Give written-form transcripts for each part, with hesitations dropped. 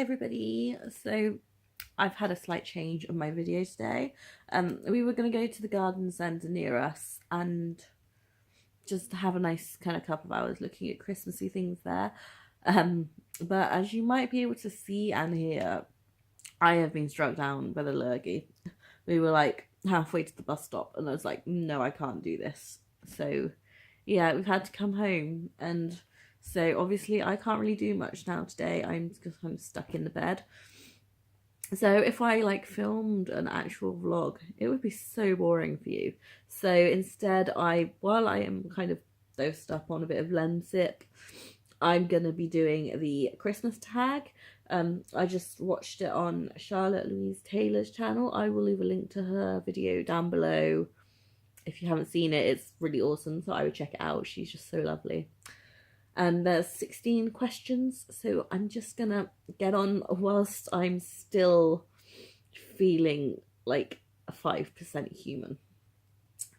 everybody. So I've had a slight change of my video today. We were going to go to the garden centre near us and just have a nice kind of couple of hours looking at Christmassy things there. But as you might be able to see and hear, I have been struck down by the lurgy. We were like halfway to the bus stop and I was like, no, I can't do this. So yeah, we've had to come home, and so obviously I can't really do much now today. I'm just kind of stuck in the bed. So if I like filmed an actual vlog, it would be so boring for you. So instead, while I am kind of dosed up on a bit of Lensip, I'm gonna be doing the Christmas tag. I just watched it on Charlotte Louise Taylor's channel. I will leave a link to her video down below. If you haven't seen it, it's really awesome, so I would check it out. She's just so lovely. And there's 16 questions, so I'm just gonna get on whilst I'm still feeling like a 5% human.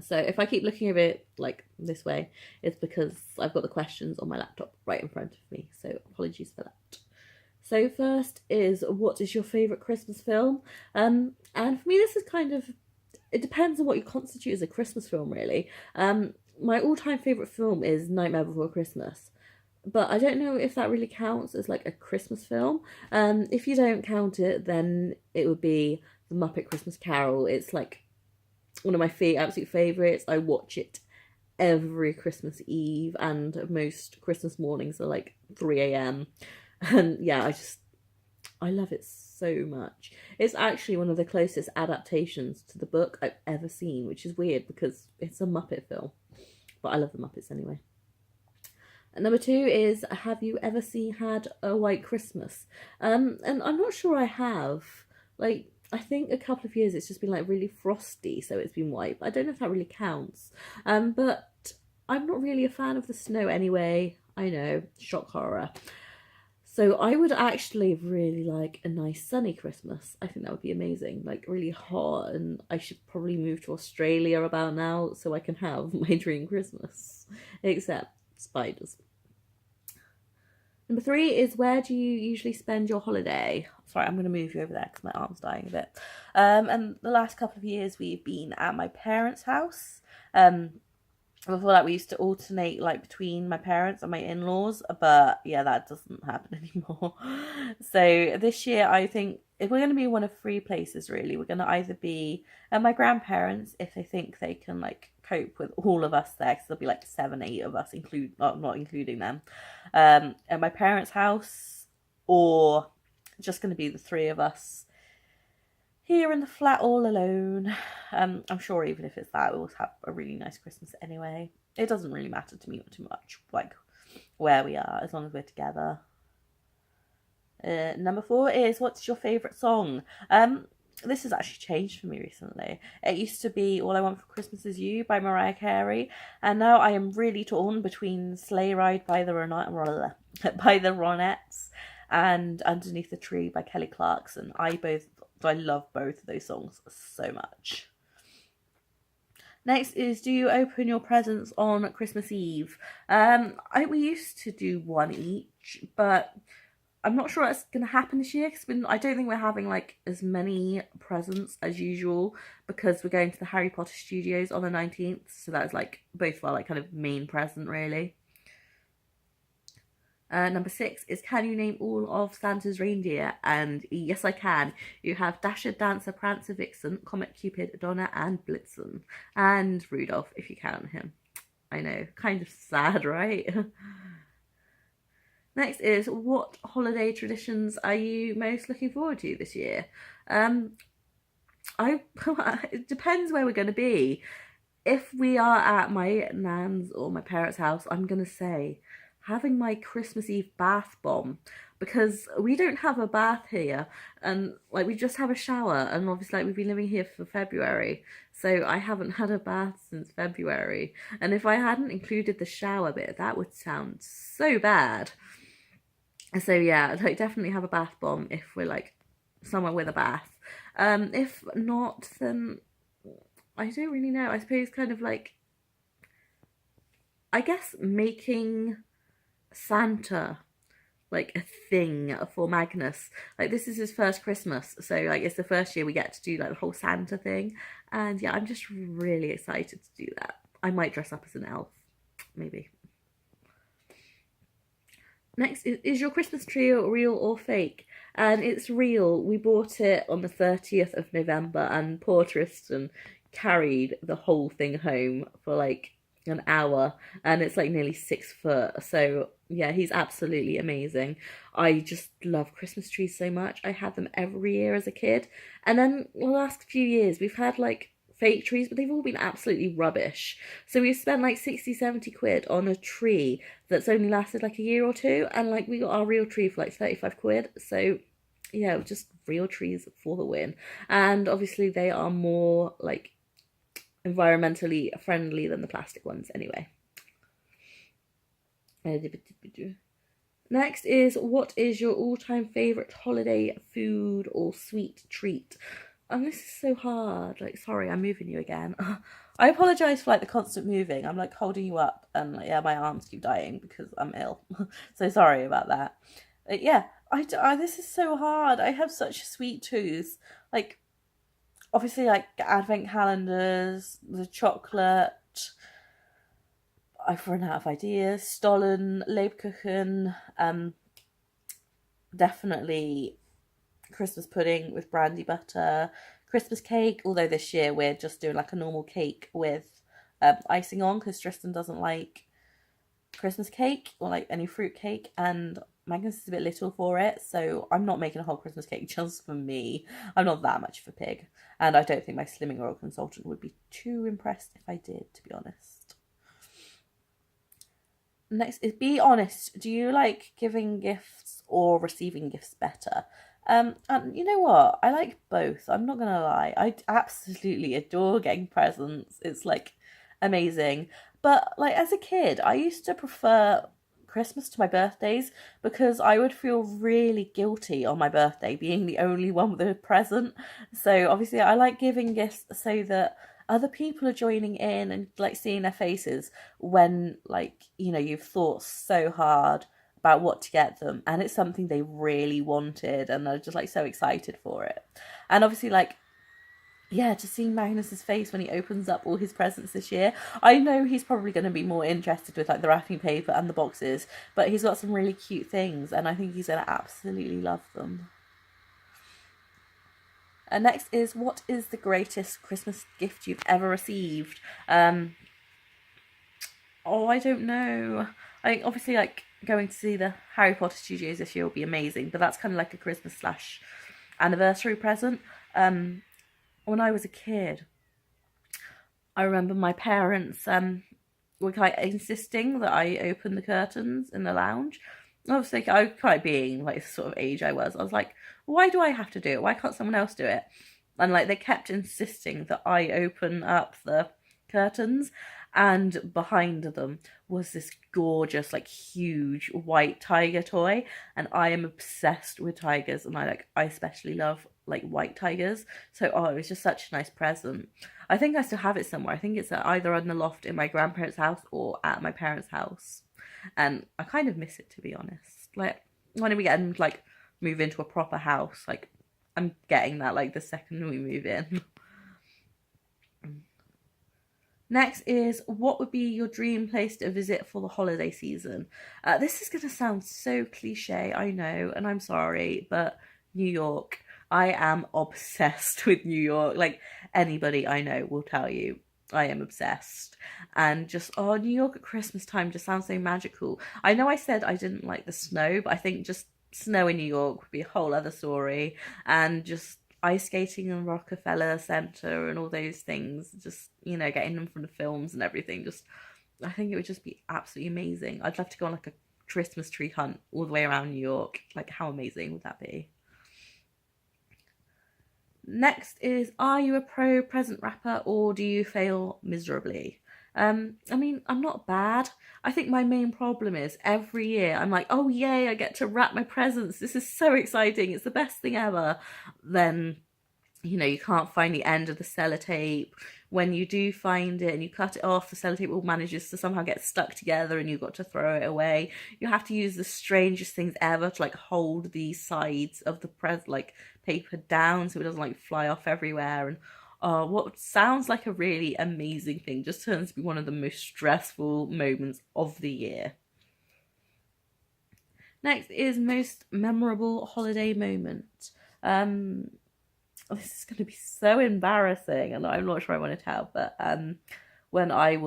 So if I keep looking at it like this way, it's because I've got the questions on my laptop right in front of me, so apologies for that. So first is, what is your favourite Christmas film? And for me, this is kind of, it depends on what you constitute as a Christmas film, really. My all-time favourite film is Nightmare Before Christmas, but I don't know if that really counts as like a Christmas film. If you don't count it, then it would be The Muppet Christmas Carol. It's like one of my absolute favourites. I watch it every Christmas Eve, and most Christmas mornings are like 3 a.m. And yeah, I love it so much. It's actually one of the closest adaptations to the book I've ever seen, which is weird because it's a Muppet film. But I love the Muppets anyway. And number 2 is, have you ever had a White Christmas? And I'm not sure I have. Like, I think a couple of years it's just been like really frosty, so it's been white. But I don't know if that really counts. But I'm not really a fan of the snow anyway. I know, shock horror. So I would actually really like a nice sunny Christmas. I think that would be amazing, like really hot, and I should probably move to Australia about now so I can have my dream Christmas, except spiders. Number 3 is, where do you usually spend your holiday? Sorry, I'm going to move you over there because my arm's dying a bit. And the last couple of years we've been at my parents' house. Before that, we used to alternate like between my parents and my in-laws, but yeah, that doesn't happen anymore. So this year, I think if we're going to be one of 3 places, really, we're going to either be at my grandparents, if they think they can like cope with all of us there, because there'll be like 7, 8 of us, not including them, at my parents' house, or just going to be the 3 of us here in the flat all alone. I'm sure even if it's that, we'll have a really nice Christmas anyway. It doesn't really matter to me too much, like where we are, as long as we're together. Number 4 is, what's your favourite song? This has actually changed for me recently. It used to be All I Want for Christmas Is You by Mariah Carey, and now I am really torn between Sleigh Ride by the Ronettes and Underneath the Tree by Kelly Clarkson. I love both of those songs so much. Next is, do you open your presents on Christmas Eve? We used to do one each, but I'm not sure that's going to happen this year, because I don't think we're having like as many presents as usual, because we're going to the Harry Potter Studios on the 19th, so that's like both of our like kind of main present, really. Number 6 is, can you name all of Santa's reindeer? And yes, I can. You have Dasher, Dancer, Prancer, Vixen, Comet, Cupid, Donner, and Blitzen. And Rudolph, if you count him. I know, kind of sad, right? Next is, what holiday traditions are you most looking forward to this year? It depends where we're going to be. If we are at my nan's or my parents' house, I'm going to say having my Christmas Eve bath bomb, because we don't have a bath here, and like we just have a shower, and obviously like we've been living here for February, so I haven't had a bath since February, and if I hadn't included the shower bit, that would sound so bad. So yeah, like definitely have a bath bomb if we're like somewhere with a bath. If not, then I don't really know. I suppose kind of like, I guess making Santa like a thing for Magnus. Like this is his first Christmas, so like it's the first year we get to do like the whole Santa thing, and yeah, I'm just really excited to do that. I might dress up as an elf, maybe. Next, is your Christmas tree real or fake? And it's real. We bought it on the 30th of November, and poor Tristan carried the whole thing home for like an hour, and it's like nearly 6 foot. So yeah, he's absolutely amazing. I just love Christmas trees so much. I had them every year as a kid, and then the last few years we've had like fake trees, but they've all been absolutely rubbish. So we've spent like 60-70 quid on a tree that's only lasted like a year or two, and like we got our real tree for like 35 quid. So yeah, just real trees for the win. And obviously they are more like environmentally friendly than the plastic ones anyway. Next is, what is your all-time favourite holiday food or sweet treat? And this is so hard. Like, sorry, I'm moving you again. I apologise for like the constant moving. I'm like holding you up, and like, yeah, my arms keep dying because I'm ill. So sorry about that. But yeah, this is so hard. I have such a sweet tooth. Like, obviously, like advent calendars, the chocolate. I've run out of ideas. Stollen, Lebkuchen, definitely Christmas pudding with brandy butter, Christmas cake, although this year we're just doing like a normal cake with icing on because Tristan doesn't like Christmas cake or like any fruit cake, and Magnus is a bit little for it, so I'm not making a whole Christmas cake just for me. I'm not that much of a pig, and I don't think my slimming oil consultant would be too impressed if I did, to be honest. Next is, be honest, do you like giving gifts or receiving gifts better? And you know what? I like both. I'm not gonna lie. I absolutely adore getting presents. It's like amazing. But like as a kid, I used to prefer Christmas to my birthdays because I would feel really guilty on my birthday being the only one with a present. So obviously I like giving gifts so that other people are joining in and like seeing their faces when like, you know, you've thought so hard about what to get them and it's something they really wanted and they're just like so excited for it. And obviously like, yeah, just seeing Magnus's face when he opens up all his presents this year. I know he's probably going to be more interested with like the wrapping paper and the boxes, but he's got some really cute things and I think he's going to absolutely love them. And next is, what is the greatest Christmas gift you've ever received? Oh, I don't know. I think obviously like going to see the Harry Potter studios this year will be amazing, but that's kind of like a Christmas / anniversary present. When I was a kid, I remember my parents were quite insisting that I open the curtains in the lounge. Obviously, I was quite being like the sort of age I was like, why do I have to do it? Why can't someone else do it? And like they kept insisting that I open up the curtains, and behind them was this gorgeous like huge white tiger toy, and I am obsessed with tigers, and I especially love like white tigers. So it was just such a nice present. I think I still have it somewhere. I think it's either on the loft in my grandparents' house or at my parents' house, and I kind of miss it, to be honest. Like when we get like move into a proper house, like I'm getting that like the second we move in. Next is, what would be your dream place to visit for the holiday season? This is going to sound so cliche, I know, and I'm sorry, but New York. I am obsessed with New York. Like, anybody I know will tell you I am obsessed. And just, New York at Christmas time just sounds so magical. I know I said I didn't like the snow, but I think just snow in New York would be a whole other story. And just ice skating in Rockefeller Center and all those things, just, you know, getting them from the films and everything, just, I think it would just be absolutely amazing. I'd love to go on like a Christmas tree hunt all the way around New York. Like, how amazing would that be? Next is, are you a pro present wrapper or do you fail miserably? I mean, I'm not bad. I think my main problem is every year I'm like, oh yay, I get to wrap my presents. This is so exciting. It's the best thing ever. Then you know, you can't find the end of the sellotape. When you do find it and you cut it off, the sellotape all manages to somehow get stuck together and you've got to throw it away. You have to use the strangest things ever to like hold the sides of the paper down so it doesn't like fly off everywhere. And what sounds like a really amazing thing just turns to be one of the most stressful moments of the year. Next is most memorable holiday moment. This is going to be so embarrassing and I'm not sure I want to tell, but when I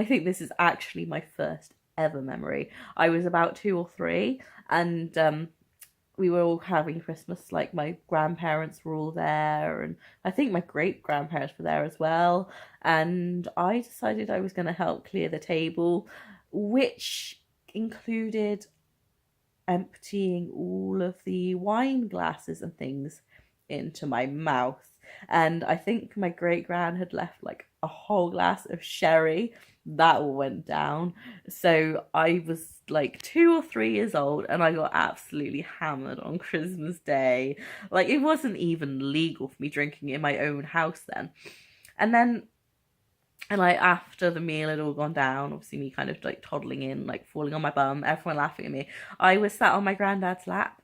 think this is actually my first ever memory. I was about 2 or 3 and we were all having Christmas, like my grandparents were all there and I think my great grandparents were there as well, and I decided I was going to help clear the table, which included emptying all of the wine glasses and things into my mouth. And I think my great grand had left like a whole glass of sherry. That all went down. So I was like 2 or 3 years old and I got absolutely hammered on Christmas Day. Like it wasn't even legal for me drinking in my own house then. And like after the meal had all gone down, obviously me kind of like toddling in, like falling on my bum, everyone laughing at me, I was sat on my granddad's lap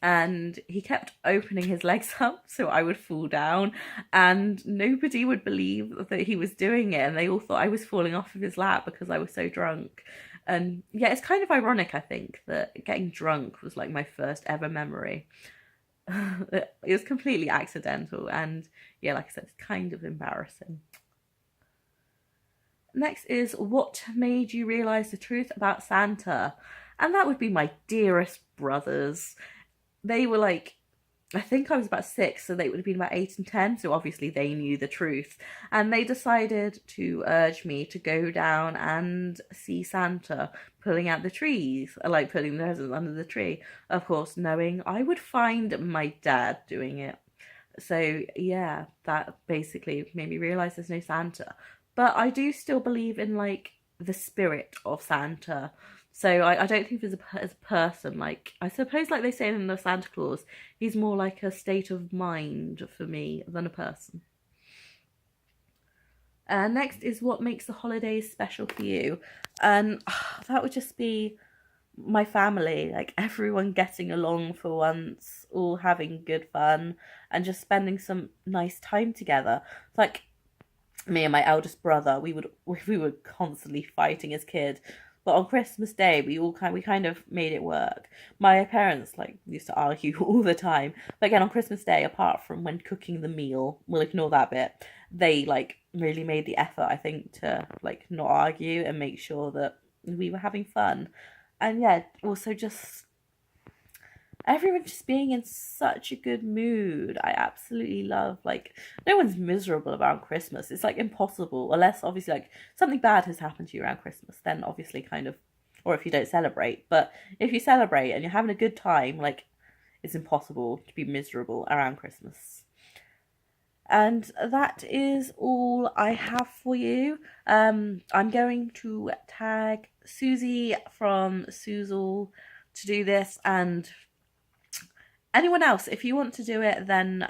and he kept opening his legs up so I would fall down, and nobody would believe that he was doing it and they all thought I was falling off of his lap because I was so drunk. And yeah, it's kind of ironic, I think, that getting drunk was like my first ever memory. It was completely accidental and yeah, like I said, it's kind of embarrassing. Next is what made you realise the truth about Santa? And that would be my dearest brothers. They were like, I think I was about 6, so they would have been about 8 and 10, so obviously they knew the truth. And they decided to urge me to go down and see Santa pulling out the trees, like putting the presents under the tree. Of course, knowing I would find my dad doing it. So yeah, that basically made me realise there's no Santa. But I do still believe in like the spirit of Santa. So I don't think as a person, like I suppose like they say in the Santa Claus, he's more like a state of mind for me than a person. Next is what makes the holidays special for you. And that would just be my family, like everyone getting along for once, all having good fun and just spending some nice time together. Like me and my eldest brother, we were constantly fighting as kids, but on Christmas Day we kind of made it work. My parents like used to argue all the time, but again on Christmas Day, apart from when cooking the meal, we'll ignore that bit, they like really made the effort, I think, to like not argue and make sure that we were having fun. And yeah, also just everyone just being in such a good mood. I absolutely love, like, no one's miserable around Christmas. It's like impossible, unless obviously like something bad has happened to you around Christmas, then obviously kind of, or if you don't celebrate. But if you celebrate and you're having a good time, like, it's impossible to be miserable around Christmas. And that is all I have for you. I'm going to tag Susie from Suzel to do this, and anyone else, if you want to do it, then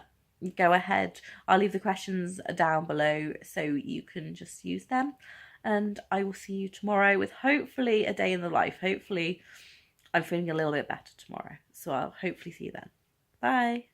go ahead. I'll leave the questions down below so you can just use them. And I will see you tomorrow with hopefully a day in the life. Hopefully I'm feeling a little bit better tomorrow. So I'll hopefully see you then. Bye.